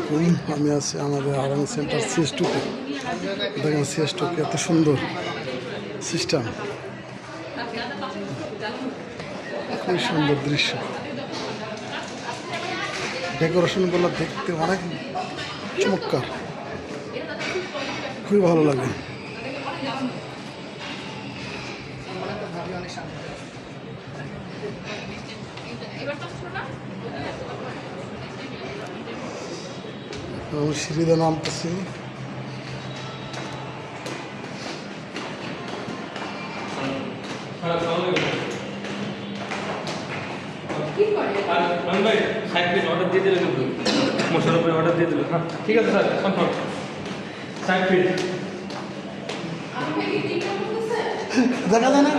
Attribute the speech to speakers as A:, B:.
A: আলাইকুম। আমি আছি আমাদের আরাং সেন্টার সিএস2তে। দেখেন সিএস2 এত সুন্দর সিস্টেম, খুবই সুন্দর দৃশ্য। ডেকোরেশনগুলো দেখতে অনেক চমৎকার, খুবই ভালো লাগে। সিঁড়িতে নামতেছি।
B: অর্ডার দিয়ে দিলে কিন্তু মশলার উপরে অর্ডার দিয়ে দিল। হ্যাঁ ঠিক আছে স্যার, কনফার্ম। 60 ফিট
A: দেখা যায় না।